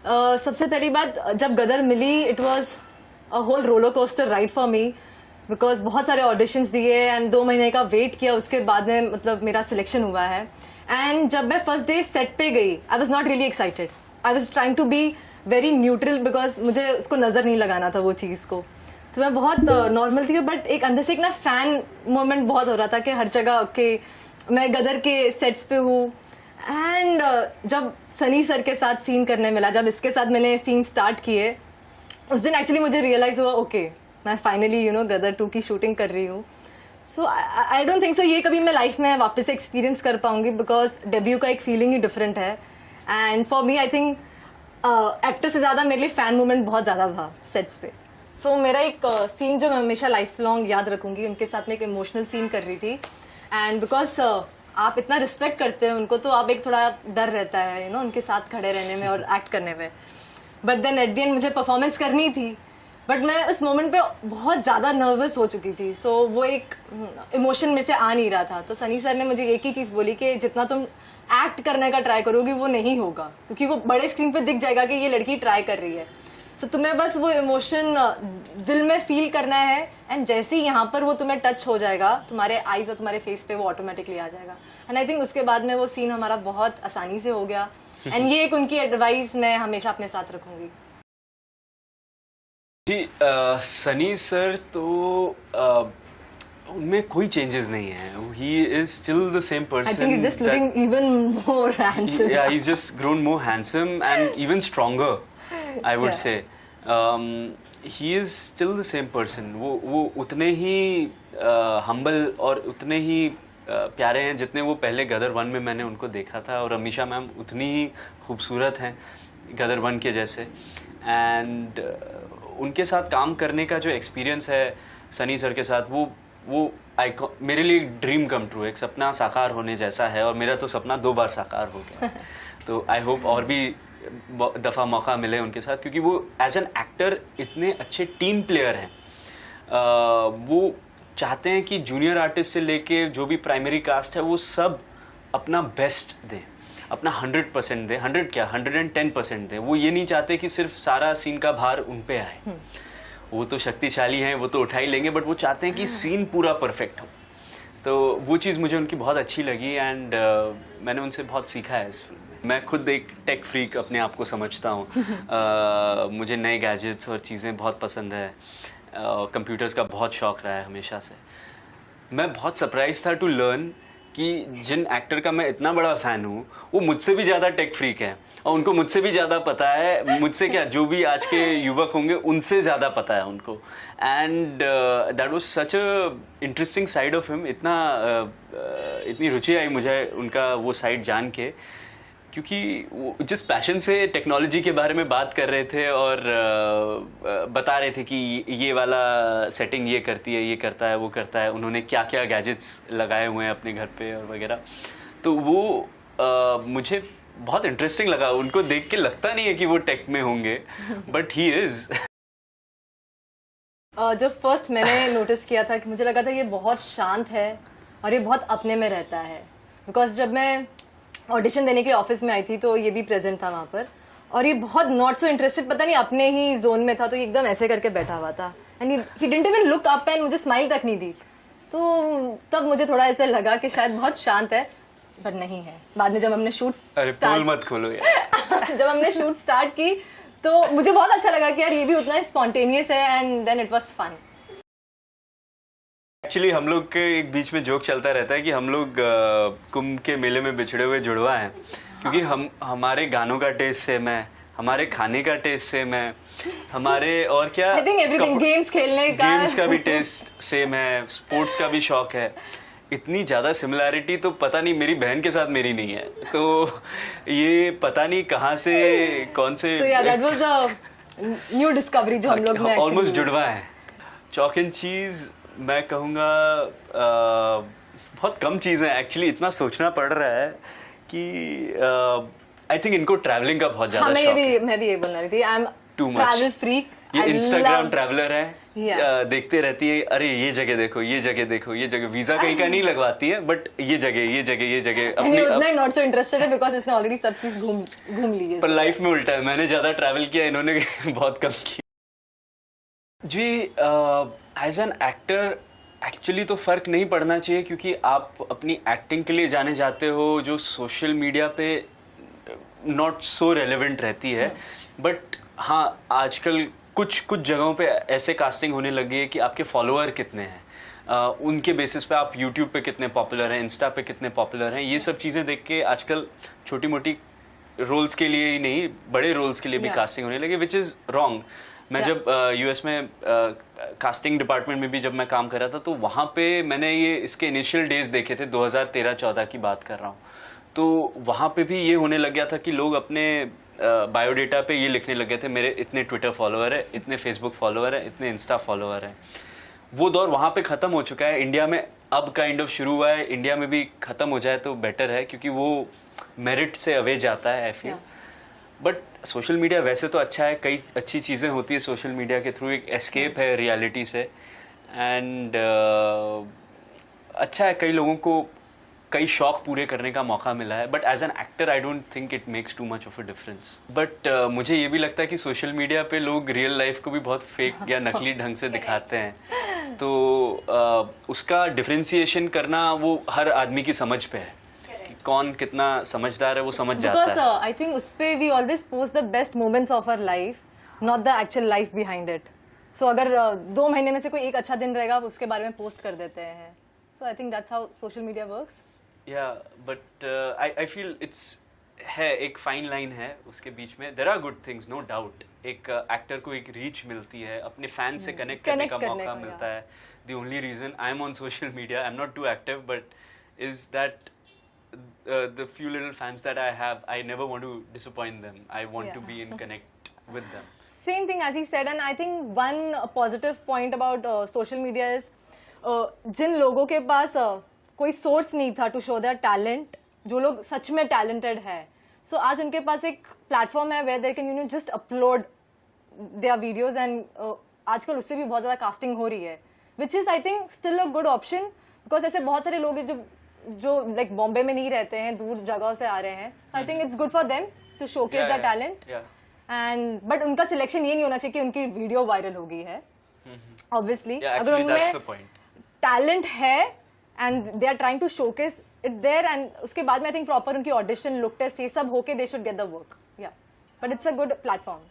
सबसे पहली बात, जब गदर मिली it was a whole roller coaster ride for me, because बहुत सारे ऑडिशंस दिए एंड 2 महीने का वेट किया, उसके बाद में मतलब मेरा सिलेक्शन हुआ है। एंड जब मैं फर्स्ट डे सेट पे गई, I was not really excited, I was trying to be very neutral, because मुझे उसको नज़र नहीं लगाना था वो चीज़ को। तो मैं बहुत नॉर्मल थी, बट एक अंदर से एक ना फैन मोमेंट बहुत हो रहा था कि हर जगह के मैं गदर के सेट्स पे हूँ। एंड जब सनी सर के साथ सीन करने मिला, जब इसके साथ मैंने सीन स्टार्ट किए, उस दिन एक्चुअली मुझे रियलाइज़ हुआ ओके मैं फाइनली गदर 2 की शूटिंग कर रही हूँ। सो आई डोंट थिंक सो ये कभी मैं लाइफ में वापस से एक्सपीरियंस कर पाऊंगी, बिकॉज डेब्यू का एक फीलिंग ही डिफरेंट है। And for me I think actor से ज़्यादा मेरे लिए फ़ैन मोमेंट बहुत ज़्यादा था सेट्स पे। सो मेरा एक सीन जो मैं हमेशा लाइफ लॉन्ग याद रखूंगी, उनके साथ में एक इमोशनल सीन कर रही थी। एंड बिकॉज आप इतना रिस्पेक्ट करते हैं उनको, तो आप एक थोड़ा डर रहता है उनके साथ खड़े रहने में और एक्ट करने में। But then at the end मुझे परफॉर्मेंस करनी थी, बट मैं उस मोमेंट पे बहुत ज़्यादा नर्वस हो चुकी थी। सो वो एक इमोशन मेरे से आ नहीं रहा था। तो सनी सर ने मुझे एक ही चीज़ बोली कि जितना तुम एक्ट करने का ट्राई करोगी वो नहीं होगा, क्योंकि वो बड़े स्क्रीन पे दिख जाएगा कि ये लड़की ट्राई कर रही है। सो तुम्हें बस वो इमोशन दिल में फील करना है, एंड जैसे ही यहाँ पर वो तुम्हें टच हो जाएगा, तुम्हारे आईज और तुम्हारे फेस पे वो ऑटोमेटिकली आ जाएगा। एंड आई थिंक उसके बाद में वो सीन हमारा बहुत आसानी से हो गया। एंड ये एक उनकी एडवाइस मैं हमेशा अपने साथ रखूंगी। जी सनी सर तो उनमें कोई चेंजेस नहीं है। He is still the same person. I think he's just looking even more handsome. Yeah, he's just grown more handsome and even stronger, I would say. He is still the same person. वो उतने ही humble और उतने ही प्यारे हैं जितने वो पहले गदर 1 में मैंने उनको देखा था। और अमीषा मैम उतनी ही खूबसूरत हैं गदर 1 के जैसे। एंड उनके साथ काम करने का जो एक्सपीरियंस है सनी सर के साथ, वो मेरे लिए एक ड्रीम कम ट्रू, एक सपना साकार होने जैसा है। और मेरा तो सपना 2 बार साकार हो गया। तो आई होप और भी दफ़ा मौका मिले उनके साथ, क्योंकि वो एज एन एक्टर इतने अच्छे टीम प्लेयर हैं। वो चाहते हैं कि जूनियर आर्टिस्ट से लेके जो भी प्राइमरी कास्ट है वो सब अपना बेस्ट दें, अपना 100% दें। 100 क्या 110% दें। वो ये नहीं चाहते कि सिर्फ सारा सीन का भार उन पे आए। वो तो शक्तिशाली हैं, वो तो उठा ही लेंगे, बट वो चाहते हैं कि सीन पूरा परफेक्ट हो। तो वो चीज़ मुझे उनकी बहुत अच्छी लगी। एंड मैंने उनसे बहुत सीखा है इस फिल्म में। मैं खुद एक टेक फ्रीक अपने आप को समझता हूँ। मुझे नए गैजेट्स और चीज़ें बहुत पसंद है। कंप्यूटर्स का बहुत शौक़ रहा है हमेशा से। मैं बहुत सरप्राइज था टू लर्न कि जिन एक्टर का मैं इतना बड़ा फ़ैन हूँ वो मुझसे भी ज़्यादा टेक फ्रीक है, और उनको मुझसे भी ज़्यादा पता है, मुझसे क्या जो भी आज के युवक होंगे उनसे ज़्यादा पता है उनको। And that was such a interesting side of him. इतनी रुचि आई मुझे उनका वो साइड जान के, क्योंकि वो जिस पैशन से टेक्नोलॉजी के बारे में बात कर रहे थे और बता रहे थे कि ये वाला सेटिंग ये करती है, ये करता है, वो करता है, उन्होंने क्या क्या गैजेट्स लगाए हुए हैं अपने घर पे और वगैरह, तो वो मुझे बहुत इंटरेस्टिंग लगा। उनको देख के लगता नहीं है कि वो टेक में होंगे, बट ही इज़। जो फर्स्ट मैंने नोटिस किया था कि मुझे लगा था ये बहुत शांत है और ये बहुत अपने में रहता है, बिकॉज जब मैं ऑडिशन देने के लिए ऑफिस में आई थी तो ये भी प्रेजेंट था वहाँ पर, और ये बहुत नॉट सो इंटरेस्टेड, पता नहीं अपने ही जोन में था, तो ये एकदम ऐसे करके बैठा हुआ था। And he didn't even look up and मुझे स्माइल तक नहीं दी। तो तब मुझे थोड़ा ऐसे लगा कि शायद बहुत शांत है, बट नहीं है। बाद में जब हमने शूट मत खोलो यार। जब हमने शूट स्टार्ट की तो मुझे बहुत अच्छा लगा कि यार ये भी उतना स्पॉन्टेनियस है, and then it was fun. Actually हम लोग के एक बीच में जोक चलता रहता है कि हम लोग कुंभ के मेले में बिछड़े हुए जुड़वा हैं, क्योंकि हमारे गानों का टेस्ट सेम है, हमारे खाने का टेस्ट सेम है, हमारे और क्या आई थिंक एवरीथिंग, गेम्स का भी टेस्ट सेम है, स्पोर्ट्स का भी शौक है। इतनी ज़्यादा सिमिलैरिटी तो पता नहीं मेरी बहन के साथ मेरी नहीं है। तो ये पता नहीं कहाँ से कौन say that was a new discovery जो हम लोग में ऑलमोस्ट जुड़वा है। चॉक एंड चीज़ मैं कहूँगा बहुत कम चीज़ें एक्चुअली। इतना सोचना पड़ रहा है कि आई थिंक इनको ट्रैवलिंग का बहुत ज़्यादा शौक है। मैं भी ये बोलना रही थी। Too much. ट्रैवल फ्रीक, ये इंस्टाग्राम ट्रैवलर है। Yeah. देखते रहती है, अरे ये जगह देखो, ये जगह देखो, ये जगह, वीजा कहीं का नहीं लगवाती है, बट ये जगह, ये जगह, ये जगह अपनी उतना ही नॉट सो इंटरेस्टेड है बिकॉज इसने ऑलरेडी सब चीज घूम ली है। पर लाइफ में उल्टा है, मैंने ज्यादा ट्रैवल किया, इन्होंने बहुत कम किया। जी, एज एन एक्टर एक्चुअली तो फर्क नहीं पड़ना चाहिए, क्योंकि आप अपनी एक्टिंग के लिए जाने जाते हो जो सोशल मीडिया पे नॉट सो रेलेवेंट रहती है। बट हाँ, आजकल कुछ जगहों पे ऐसे कास्टिंग होने लगी है कि आपके फॉलोअर कितने हैं, उनके बेसिस पे आप यूट्यूब पे कितने पॉपुलर हैं, इंस्टा पे कितने पॉपुलर हैं, ये सब चीज़ें देख के आजकल छोटी मोटी रोल्स के लिए ही नहीं, बड़े रोल्स के लिए भी कास्टिंग होने लगी, विच इज़ रॉन्ग। मैं जब यूएस में कास्टिंग डिपार्टमेंट में भी जब मैं काम कर रहा था, तो वहाँ पे मैंने ये इसके इनिशियल डेज देखे थे, 2013-14 की बात कर रहा हूँ। तो वहाँ पे भी ये होने लग गया था कि लोग अपने बायोडेटा पे ये लिखने लगे थे, मेरे इतने ट्विटर फॉलोअर है, इतने फेसबुक फॉलोअर है, इतने इंस्टा फॉलोअर है। वो दौर वहाँ पे ख़त्म हो चुका है। इंडिया में अब काइंड ऑफ शुरू हुआ है, इंडिया में भी ख़त्म हो जाए तो बेटर है, क्योंकि वो मेरिट से अवे जाता है, I feel. But social media वैसे तो अच्छा है, कई अच्छी चीज़ें होती है सोशल मीडिया के थ्रू, एक एस्केप है रियलिटी से, एंड अच्छा है, कई लोगों को कई शौक पूरे करने का मौका मिला है। But as an actor I don't think it makes too much of a difference. But मुझे ये भी लगता है कि सोशल मीडिया पे लोग रियल लाइफ को भी बहुत फेक या नकली ढंग से दिखाते हैं, तो उसका डिफरेंशिएशन करना वो हर आदमी की समझ पे है कि कौन कितना समझदार है, वो समझ जाता है। आई थिंक उस पे we always post the best moments of our life, not the actual life behind it. So अगर 2 महीने में से कोई एक अच्छा दिन रहेगा, उसके बारे में पोस्ट कर देते हैं। So I think that's how social media works. Yeah, but I feel it's है, एक फाइन लाइन है उसके बीच में। There are good things, no doubt. एक एक्टर को एक रीच मिलती है, अपने फैन से कनेक्ट करने का मौका मिलता है। The only reason I am on social media, I am not too active, but is that the few little fans that I have, I never want to disappoint them. I want to be in connect with them. Same thing as he said, and I think one positive point about social media is जिन लोगों के पास कोई source नहीं था to show their talent, जो लोग सच में talented है, सो आज उनके पास एक प्लेटफॉर्म है where they can just upload their videos, and आजकल उससे भी बहुत ज़्यादा कास्टिंग हो रही है, which is I think still a good option, because ऐसे बहुत सारे लोग हैं जो लाइक बॉम्बे में नहीं रहते हैं, दूर जगहों से आ रहे हैं। I think it's good for them to showcase their talent, and but उनका सिलेक्शन ये नहीं होना चाहिए कि उनकी वीडियो वायरल हो गई है। ऑब्वियसली अगर उनमें टैलेंट है and they are trying to showcase it there, and उसके बाद में I think proper उनकी audition, look test, ये सब होके they should get the work. Yeah, but it's a good platform.